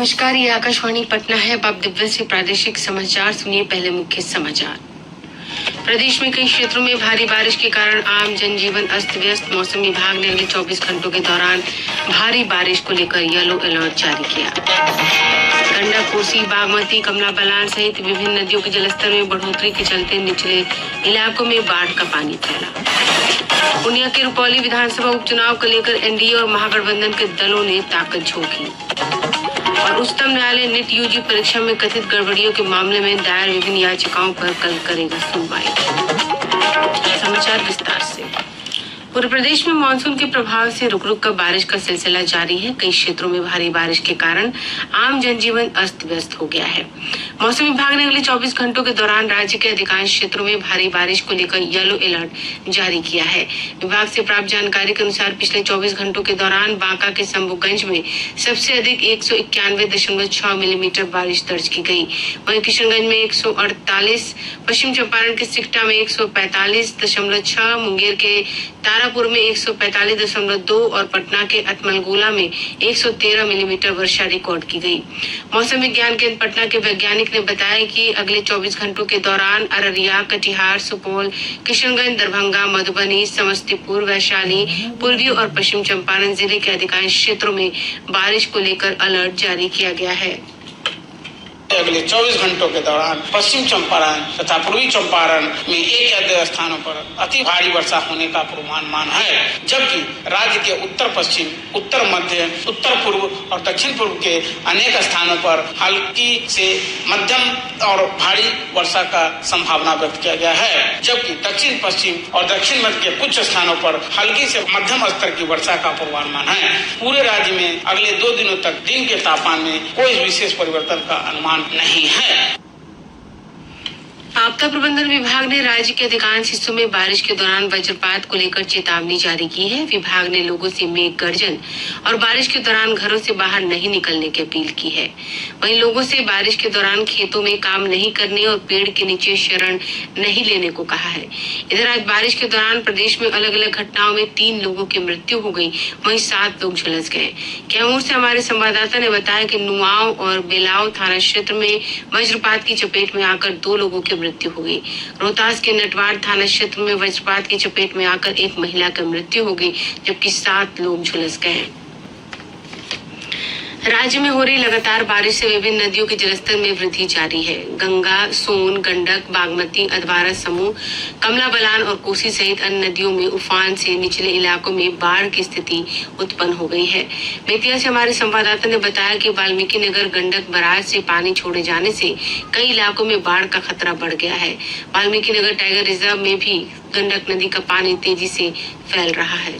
नमस्कार, ये आकाशवाणी पटना है। अब दिव्य से प्रादेशिक समाचार सुनिए। पहले मुख्य समाचार। प्रदेश में कई क्षेत्रों में भारी बारिश के कारण आम जनजीवन अस्त व्यस्त। मौसम विभाग ने अगले 24 घंटों के दौरान भारी बारिश को लेकर येलो अलर्ट जारी किया। गंडक, कोसी, बागमती, कमला बलान सहित विभिन्न नदियों के जलस्तर में बढ़ोतरी के चलते निचले इलाकों में बाढ़ का पानी फैला। पूर्णिया के रुपौली विधानसभा उपचुनाव को लेकर एनडीए और महागठबंधन के दलों ने ताकत झोंकी। और उच्चतम न्यायालय नीट यूजी परीक्षा में कथित गड़बड़ियों के मामले में दायर विभिन्न याचिकाओं पर कल करेगा सुनवाई। समाचार विस्तार से। पूरे प्रदेश में मानसून के प्रभाव से रुक रुक कर बारिश का सिलसिला जारी है। कई क्षेत्रों में भारी बारिश के कारण आम जनजीवन अस्त व्यस्त हो गया है। मौसम विभाग ने अगले 24 घंटों के दौरान राज्य के अधिकांश क्षेत्रों में भारी बारिश को लेकर येलो अलर्ट जारी किया है। विभाग से प्राप्त जानकारी के अनुसार पिछले 24 घंटों के दौरान बांका के शंभुगंज में सबसे अधिक 191.6 मिलीमीटर बारिश दर्ज की गई। वहीं किशनगंज में 148, पश्चिम चंपारण के सिकटा में 145.6, मुंगेर के तारापुर में 145.2 और पटना के अतमलगोला में 113 मिलीमीटर वर्षा रिकॉर्ड की गई। मौसम विज्ञान केंद्र पटना के वैज्ञानिक ने बताया कि अगले 24 घंटों के दौरान अररिया, कटिहार, सुपौल, किशनगंज, दरभंगा, मधुबनी, समस्तीपुर, वैशाली, पूर्वी और पश्चिम चंपारण जिले के अधिकांश क्षेत्रों में बारिश को लेकर अलर्ट जारी किया गया है। अगले 24 घंटों के दौरान पश्चिम चंपारण तथा पूर्वी चंपारण में एक या दो स्थानों पर अति भारी वर्षा होने का पूर्वानुमान है, जबकि राज्य के उत्तर पश्चिम, उत्तर मध्य, उत्तर पूर्व और दक्षिण पूर्व के अनेक स्थानों पर हल्की से मध्यम और भारी वर्षा का संभावना व्यक्त किया गया है, जबकि दक्षिण पश्चिम और दक्षिण मध्य के कुछ स्थानों पर हल्की से मध्यम स्तर की वर्षा का पूर्वानुमान है। पूरे राज्य में अगले 2 दिनों तक दिन के तापमान में कोई विशेष परिवर्तन का अनुमान नहीं है। आपदा प्रबंधन विभाग ने राज्य के अधिकांश हिस्सों में बारिश के दौरान वज्रपात को लेकर चेतावनी जारी की है। विभाग ने लोगों से मेघ गर्जन और बारिश के दौरान घरों से बाहर नहीं निकलने की अपील की है। वहीं लोगों से बारिश के दौरान खेतों में काम नहीं करने और पेड़ के नीचे शरण नहीं लेने को कहा है। इधर आज बारिश के दौरान प्रदेश में अलग अलग घटनाओं में 3 लोगों की मृत्यु हो गई, वहीं 7 लोग झुलस गए। कैमूर से हमारे संवाददाता ने बताया कि नुआव और बेलाव थाना क्षेत्र में वज्रपात की चपेट में आकर 2 लोगों की मृत्यु हो गई। रोहतास के नटवाड़ थाना क्षेत्र में वज्रपात की चपेट में आकर एक महिला की मृत्यु हो गई, जबकि 7 लोग झुलस गए। राज्य में हो रही लगातार बारिश से विभिन्न नदियों के जलस्तर में वृद्धि जारी है। गंगा, सोन, गंडक, बागमती, अधवारा समूह, कमला बलान और कोसी सहित अन्य नदियों में उफान से निचले इलाकों में बाढ़ की स्थिति उत्पन्न हो गई है। बेतिया से हमारे संवाददाता ने बताया कि वाल्मीकि नगर गंडक बराज से पानी छोड़े जाने से कई इलाकों में बाढ़ का खतरा बढ़ गया है। वाल्मीकि नगर टाइगर रिजर्व में भी गंडक नदी का पानी तेजी से फैल रहा है।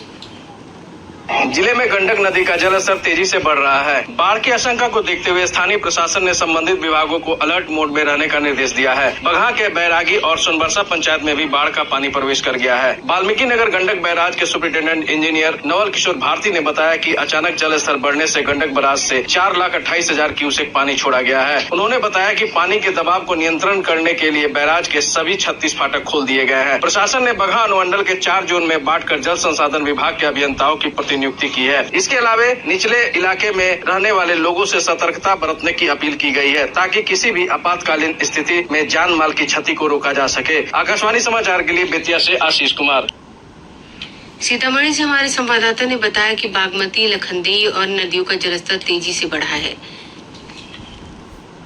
जिले में गंडक नदी का जलस्तर तेजी से बढ़ रहा है। बाढ़ की आशंका को देखते हुए स्थानीय प्रशासन ने संबंधित विभागों को अलर्ट मोड में रहने का निर्देश दिया है। बगहा के बैरागी और सोनबरसा पंचायत में भी बाढ़ का पानी प्रवेश कर गया है। वाल्मीकि नगर गंडक बैराज के सुपरिटेंडेंट इंजीनियर नवल किशोर भारती ने बताया कि अचानक जल स्तर बढ़ने से गंडक बैराज से 4,28,000 क्यूसेक पानी छोड़ा गया है। उन्होंने बताया कि पानी के दबाव को नियंत्रण करने के लिए बैराज के सभी 36 फाटक खोल दिए गए हैं। प्रशासन ने बगहा अनुमंडल के 4 जोन में बांटकर जल संसाधन विभाग के अभियंताओं की नियुक्ति की है। इसके अलावा निचले इलाके में रहने वाले लोगों से सतर्कता बरतने की अपील की गई है, ताकि किसी भी आपातकालीन स्थिति में जान माल की क्षति को रोका जा सके। आकाशवाणी समाचार के लिए बेतिया से आशीष कुमार। सीतामढ़ी से हमारे संवाददाता ने बताया कि बागमती, लखनदेई और नदियों का जलस्तर तेजी से बढ़ा है।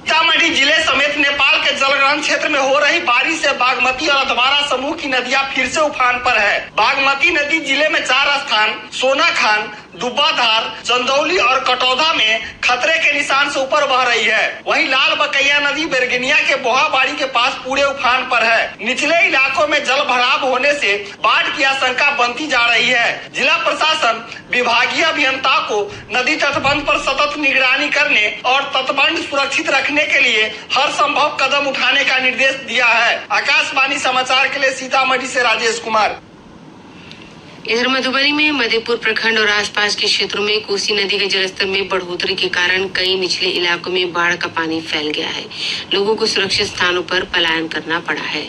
सीतामढ़ी जिले समेत नेपाल के जलग्रहण क्षेत्र में हो रही बारिश से बागमती और अधवारा समूह की नदियां फिर से उफान पर है। बागमती नदी जिले में 4 स्थान सोनाखान, दुब्बाधार, चंदौली और कटौधा में खतरे के निशान से ऊपर बह रही है। वहीं लाल बकैया नदी बेरगनिया के बोहाबाड़ी के पास पूरे उफान पर है। निचले इलाकों में जल भराव होने से बाढ़ की आशंका बनती जा रही है। जिला प्रशासन विभागीय अभियंताओं को नदी तटबंध पर सतत निगरानी करने और तटबंध सुरक्षित रखने के लिए हर संभव कदम उठाने का निर्देश दिया है। आकाशवाणी समाचार के लिए सीतामढ़ी से राजेश कुमार। इधर मधुबनी में मधेपुर प्रखंड और आसपास के क्षेत्रों में कोसी नदी के जलस्तर में बढ़ोतरी के कारण कई निचले इलाकों में बाढ़ का पानी फैल गया है। लोगों को सुरक्षित स्थानों पर पलायन करना पड़ा है।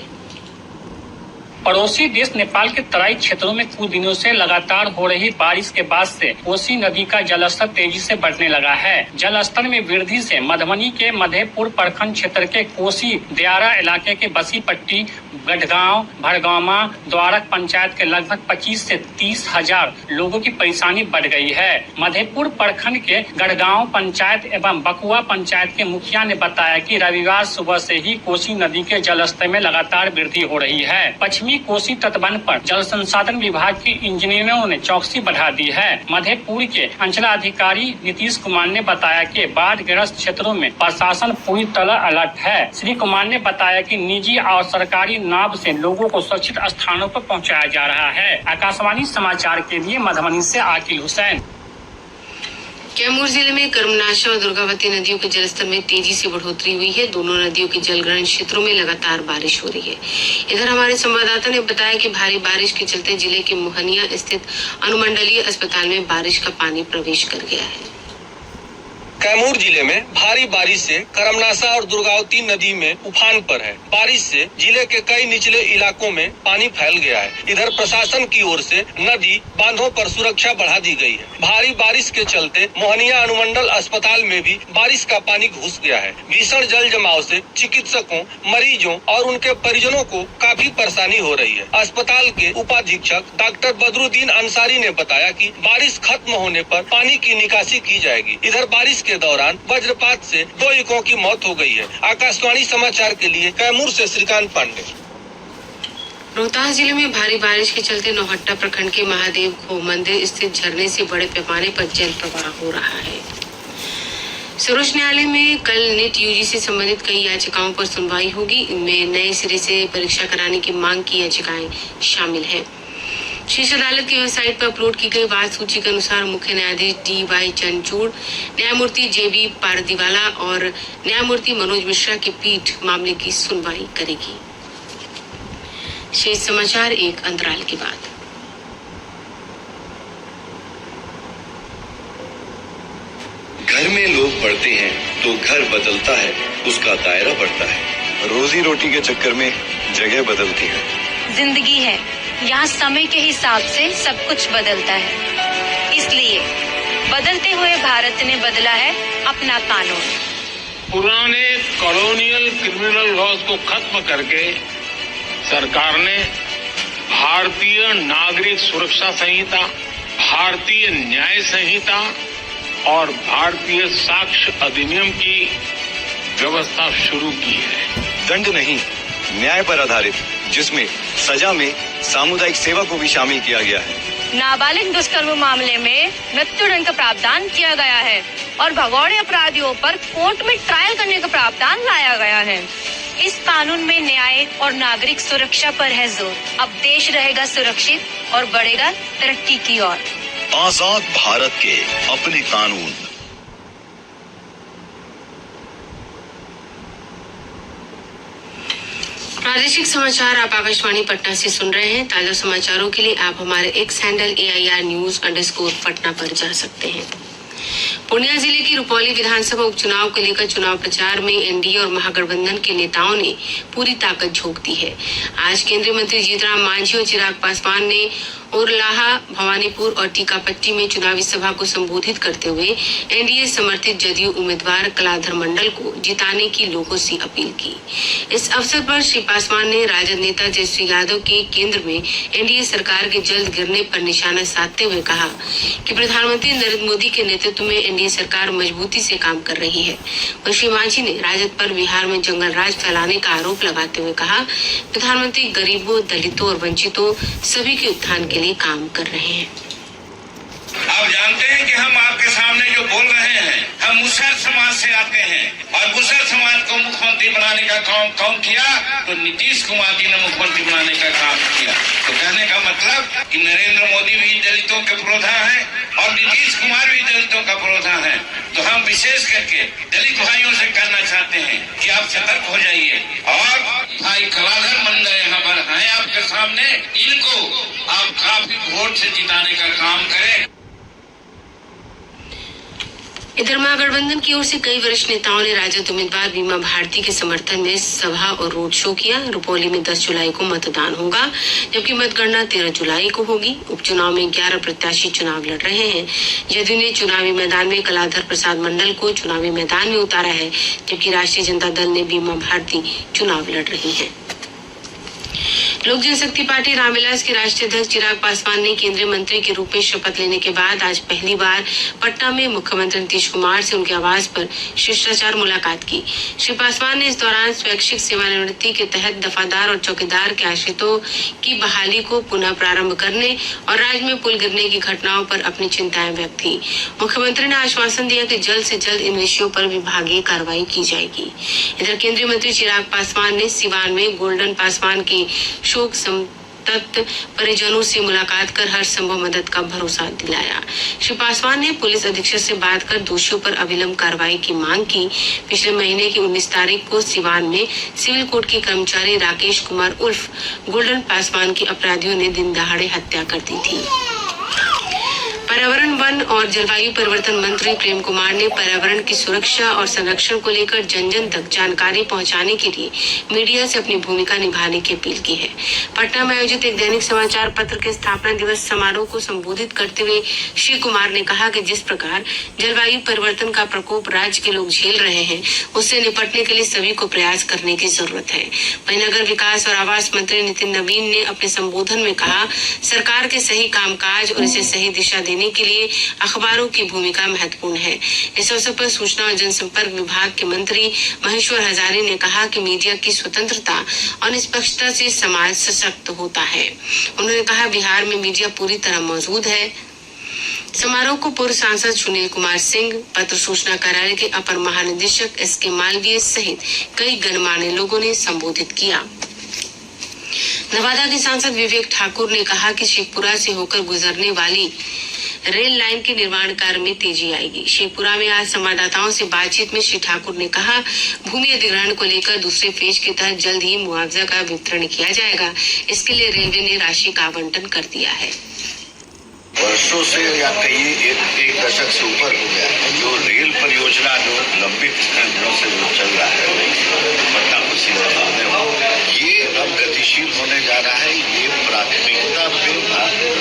पड़ोसी देश नेपाल के तराई क्षेत्रों में कुछ दिनों से लगातार हो रही बारिश के बाद से कोसी नदी का जलस्तर तेजी से बढ़ने लगा है। जलस्तर में वृद्धि से मधुबनी के मधेपुर प्रखंड क्षेत्र के कोसी दियारा इलाके के बसी पट्टी, गढ़गांव, भरगामा, द्वारक पंचायत के लगभग 25 से 30 हजार लोगों की परेशानी बढ़ गई है। मधेपुर प्रखंड के गढ़गांव पंचायत एवं बकुआ पंचायत के मुखिया ने बताया कि रविवार सुबह से ही कोसी नदी के जलस्तर में लगातार वृद्धि हो रही है। पश्चिमी कोसी तटबंध पर जल संसाधन विभाग के इंजीनियरों ने चौकसी बढ़ा दी है। मधेपुर के अंचलाधिकारी नीतीश कुमार ने बताया कि बाढ़ ग्रस्त क्षेत्रों में प्रशासन पूरी तरह अलर्ट है। श्री कुमार ने बताया कि निजी और सरकारी नाव से लोगों को सुरक्षित स्थानों पर पहुंचाया जा रहा है। आकाशवाणी समाचार के लिए मधुबनी से आकिल हुसैन। कैमूर जिले में कर्मनाशा और दुर्गावती नदियों के जलस्तर में तेजी से बढ़ोतरी हुई है। दोनों नदियों के जलग्रहण क्षेत्रों में लगातार बारिश हो रही है। इधर हमारे संवाददाता ने बताया कि भारी बारिश के चलते जिले के मोहनिया स्थित अनुमंडलीय अस्पताल में बारिश का पानी प्रवेश कर गया है। कैमूर जिले में भारी बारिश से करमनाशा और दुर्गावती नदी में उफान पर है। बारिश से जिले के कई निचले इलाकों में पानी फैल गया है। इधर प्रशासन की ओर से नदी बांधों पर सुरक्षा बढ़ा दी गई है। भारी बारिश के चलते मोहनिया अनुमंडल अस्पताल में भी बारिश का पानी घुस गया है। भीषण जल जमाव से चिकित्सकों, मरीजों और उनके परिजनों को काफी परेशानी हो रही है। अस्पताल के उपाधीक्षक डॉक्टर बदरुद्दीन अंसारी ने बताया कि बारिश खत्म होने पर पानी की निकासी की जाएगी। इधर बारिश के दौरान वज्रपात से 2 युवकों की मौत हो गई है। आकाशवाणी समाचार के लिए कैमूर से श्रीकांत पांडे। रोहतास जिले में भारी बारिश के चलते नौहट्टा प्रखंड के महादेव खो मंदिर स्थित झरने से बड़े पैमाने पर जल प्रवाह हो रहा है। सर्वोच्च न्यायालय में कल नीट यूजी से संबंधित कई याचिकाओं पर सुनवाई होगी। इनमें नए सिरे से परीक्षा कराने की मांग की याचिकाएं शामिल हैं। शीर्ष अदालत की वेबसाइट पर अपलोड की गई वाद सूची के अनुसार मुख्य न्यायाधीश DY चंद्रचूड़, न्यायमूर्ति JB पारदीवाला और न्यायमूर्ति मनोज मिश्रा की पीठ मामले की सुनवाई करेगी। शेष समाचार एक अंतराल के बाद। घर में लोग बढ़ते हैं तो घर बदलता है, उसका दायरा बढ़ता है। रोजी रोटी के चक्कर में जगह बदलती है। जिंदगी है, यहाँ समय के हिसाब से सब कुछ बदलता है। इसलिए बदलते हुए भारत ने बदला है अपना कानून। पुराने कॉलोनियल क्रिमिनल लॉज को खत्म करके सरकार ने भारतीय नागरिक सुरक्षा संहिता, भारतीय न्याय संहिता और भारतीय साक्ष्य अधिनियम की व्यवस्था शुरू की है। दंड नहीं, न्याय पर आधारित, जिसमें सजा में सामुदायिक सेवा को भी शामिल किया गया है। नाबालिग दुष्कर्म मामले में मृत्युदंड का प्रावधान किया गया है और भगोड़े अपराधियों पर कोर्ट में ट्रायल करने का प्रावधान लाया गया है। इस कानून में न्याय और नागरिक सुरक्षा पर है जोर। अब देश रहेगा सुरक्षित और बढ़ेगा तरक्की की ओर। आजाद भारत के अपने कानून। प्रादेशिक समाचार आप आकाशवाणी पटना से सुन रहे हैं। ताजा समाचारों के लिए आप हमारे एक्स हैंडल AIR_News_ पर जा सकते हैं। पूर्णिया जिले की रुपौली विधानसभा उपचुनाव को लेकर चुनाव प्रचार में एनडीए और महागठबंधन के नेताओं ने पूरी ताकत झोंक दी है। आज केंद्रीय मंत्री जीतराम मांझी और चिराग पासवान ने ओरलाहा, भवानीपुर और टीकापट्टी में चुनावी सभा को संबोधित करते हुए एनडीए समर्थित जदयू उम्मीदवार कलाधर मंडल को जिताने की लोगों से अपील की। इस अवसर पर श्री पासवान ने राजद नेता तेजस्वी यादव के केंद्र में एनडीए सरकार के जल्द गिरने पर निशाना साधते हुए कहा कि प्रधानमंत्री नरेंद्र मोदी के नेतृत्व में एनडीए सरकार मजबूती से काम कर रही है। और श्री मांझी ने राजद पर बिहार में जंगल राज फैलाने का आरोप लगाते हुए कहा, प्रधानमंत्री गरीबों, दलितों और वंचितों सभी के उत्थान के लिए काम कर रहे हैं। आप जानते हैं कि हम आपके सामने जो बोल रहे हैं, हम मुसहर समाज से आते हैं और मुसहर समाज को मुख्यमंत्री बनाने का काम कौन किया? तो नीतीश कुमार जी ने मुख्यमंत्री बनाने का काम किया। तो कहने का मतलब कि नरेंद्र मोदी भी दलितों के पुरोधा है और नीतीश कुमार भी दलितों का पुरोधा है। तो हम विशेष करके दलित भाइयों से कहना चाहते हैं कि आप सतर्क हो जाइए और भाई कलाधर मंडल यहाँ पर है आपके सामने, इनको आप काफी वोट से जिताने का काम करें। इधर महागठबंधन की ओर से कई वरिष्ठ नेताओं ने राजद उम्मीदवार बीमा भारती के समर्थन में सभा और रोड शो किया। रुपौली में 10 जुलाई को मतदान होगा, जबकि मतगणना 13 जुलाई को होगी। उपचुनाव में 11 प्रत्याशी चुनाव लड़ रहे हैं। जदयू ने चुनावी मैदान में कलाधर प्रसाद मंडल को चुनावी मैदान में उतारा है, जबकि राष्ट्रीय जनता दल ने बीमा भारती चुनाव लड़ रही है। लोक जनशक्ति पार्टी रामविलास के राष्ट्रीय अध्यक्ष चिराग पासवान ने केंद्रीय मंत्री के रूप में शपथ लेने के बाद आज पहली बार पटना में मुख्यमंत्री नीतीश कुमार से उनके आवास पर शिष्टाचार मुलाकात की। श्री पासवान ने इस दौरान स्वैच्छिक सेवानिवृत्ति के तहत दफादार और चौकीदार के आश्रितों की बहाली को पुनः प्रारंभ करने और राज्य में पुल गिरने की घटनाओं पर अपनी चिंताएं व्यक्त की। मुख्यमंत्री ने आश्वासन दिया कि जल्द से जल्द इन विषयों पर विभागीय कार्रवाई की जाएगी। इधर केंद्रीय मंत्री चिराग पासवान ने सिवान में गोल्डन पासवान की शोक संतप्त परिजनों से मुलाकात कर हर संभव मदद का भरोसा दिलाया। श्री पासवान ने पुलिस अधीक्षक से बात कर दोषियों पर अविलंब कार्रवाई की मांग की। पिछले महीने की 19 तारीख को सिवान में सिविल कोर्ट के कर्मचारी राकेश कुमार उर्फ गोल्डन पासवान की अपराधियों ने दिन दहाड़े हत्या कर दी थी। पर्यावरण, वन और जलवायु परिवर्तन मंत्री प्रेम कुमार ने पर्यावरण की सुरक्षा और संरक्षण को लेकर जन जन तक जानकारी पहुंचाने के लिए मीडिया से अपनी भूमिका निभाने की अपील की है। पटना में आयोजित एक दैनिक समाचार पत्र के स्थापना दिवस समारोह को संबोधित करते हुए श्री कुमार ने कहा कि जिस प्रकार जलवायु परिवर्तन का प्रकोप राज्य के लोग झेल रहे हैं, उससे निपटने के लिए सभी को प्रयास करने की जरूरत है। वहीं नगर विकास और आवास मंत्री नितिन नवीन ने अपने संबोधन में कहा, सरकार के सही कामकाज और इसे सही दिशा देने के लिए अखबारों की भूमिका महत्वपूर्ण है। इस अवसर पर सूचना और जनसंपर्क विभाग के मंत्री महेश्वर हजारी ने कहा कि मीडिया की स्वतंत्रता और निष्पक्षता से समाज सशक्त होता है। उन्होंने कहा, बिहार में मीडिया पूरी तरह मौजूद है। समारोह को पूर्व सांसद सुनील कुमार सिंह, पत्र सूचना कार्यालय के अपर महानिदेशक SK मालवीय सहित कई गणमान्य लोगों ने संबोधित किया। नवादा के सांसद विवेक ठाकुर ने कहा कि शेखपुरा से होकर गुजरने वाली रेल लाइन के निर्माण कार्य में तेजी आएगी। शेखपुरा में आज संवाददाताओं से बातचीत में श्री ठाकुर ने कहा, भूमि अधिग्रहण को लेकर दूसरे फेज के तहत जल्द ही मुआवजा का वितरण किया जाएगा। इसके लिए रेलवे ने राशि का आवंटन कर दिया है। वर्षों से या कई एक दशक से ऊपर हो गया जो रेल परियोजना जो लंबित दिनों से जो चल रहा है पटना कुशीनगर में, ये अब गतिशील होने जा रहा है। ये प्राथमिकता पे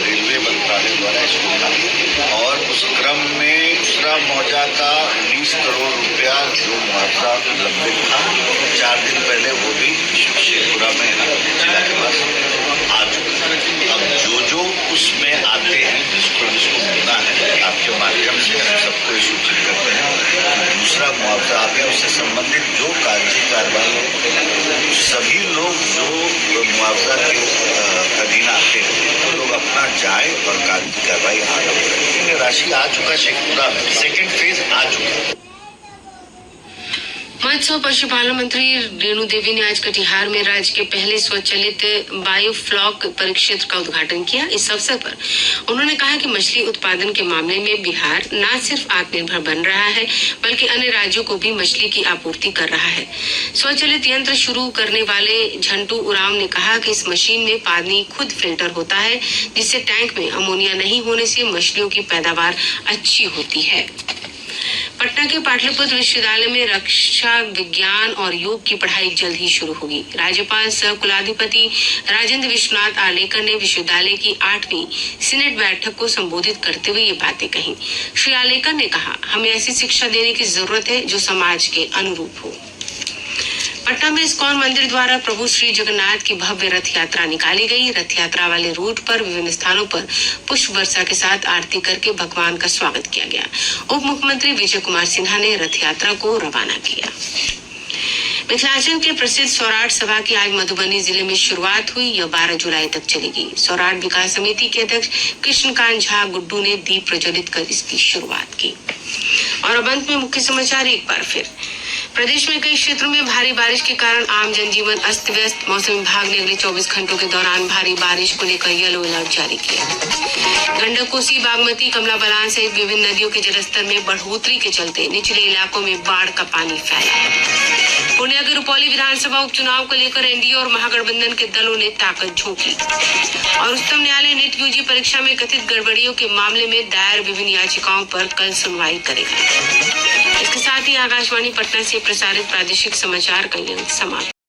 रेलवे मंत्रालय द्वारा इसको उठा और उस क्रम में दूसरा मौजा का 19 करोड़ रुपया जो मुआवजा लंबित था 4 दिन पहले वो भी शेखपुरा में जिला के पास आ चुका है। अब जो उसमें आते हैं जिसको मिलना है, आपके माध्यम से हम सबको सूचित करते हैं। दूसरा मुआवजा आ गया, उससे संबंधित जो कागजी कार्रवाई है, सभी लोग जो मुआवजा के अधीन आते हैं तो लोग अपना जाए और कागजी कार्रवाई आरम्भ करें। राशि आ चुका शेखपुरा में, सेकेंड फेज आ चुका। मत्स्य और पशुपालन मंत्री रेणु देवी ने आज कटिहार में राज्य के पहले स्वचालित बायोफ्लॉक परिक्षेत्र का उद्घाटन किया। इस अवसर पर उन्होंने कहा कि मछली उत्पादन के मामले में बिहार न सिर्फ आत्मनिर्भर बन रहा है, बल्कि अन्य राज्यों को भी मछली की आपूर्ति कर रहा है। स्वचालित यंत्र शुरू करने वाले झंटू उरांव ने कहा कि इस मशीन में पानी खुद फिल्टर होता है, जिससे टैंक में अमोनिया नहीं होने से मछलियों की पैदावार अच्छी होती है। पटना के पाटलिपुत्र विश्वविद्यालय में रक्षा विज्ञान और योग की पढ़ाई जल्द ही शुरू होगी। राज्यपाल सह कुलाधिपति राजेंद्र विश्वनाथ आलेकर ने विश्वविद्यालय की 8वीं सीनेट बैठक को संबोधित करते हुए ये बातें कही। श्री आलेकर ने कहा, हमें ऐसी शिक्षा देने की जरूरत है जो समाज के अनुरूप हो। पटना में इस्कॉन मंदिर द्वारा प्रभु श्री जगन्नाथ की भव्य रथ यात्रा निकाली गई। रथ यात्रा वाले रूट पर विभिन्न स्थानों पर पुष्प वर्षा के साथ आरती करके भगवान का स्वागत किया गया। उप मुख्यमंत्री विजय कुमार सिन्हा ने रथ यात्रा को रवाना किया। मिथिलांचल के प्रसिद्ध सौराठ सभा की आज मधुबनी जिले में शुरुआत हुई। यह 12 जुलाई तक चलेगी। सौराठ विकास समिति के अध्यक्ष कृष्णकांत झा गुड्डू ने दीप प्रज्वलित कर इसकी शुरुआत की। और अब अंत में मुख्य समाचार एक बार फिर। प्रदेश में कई क्षेत्रों में भारी बारिश के कारण आम जनजीवन अस्त व्यस्त। मौसम विभाग ने अगले 24 घंटों के दौरान भारी बारिश को लेकर येलो अलर्ट जारी किया। गंडक, कोसी, बागमती, कमला बलान सहित विभिन्न नदियों के जलस्तर में बढ़ोतरी के चलते निचले इलाकों में बाढ़ का पानी फैला है। पूर्णिया के रुपौली विधानसभा उपचुनाव को लेकर एनडीए और महागठबंधन के दलों ने ताकत झोंकी और उच्चतम न्यायालय नीट यूजी परीक्षा में कथित गड़बड़ियों के मामले में दायर विभिन्न याचिकाओं पर कल सुनवाई करेगा। इसके साथ ही आकाशवाणी पटना से प्रसारित प्रादेशिक समाचार का ये अंक समाप्त।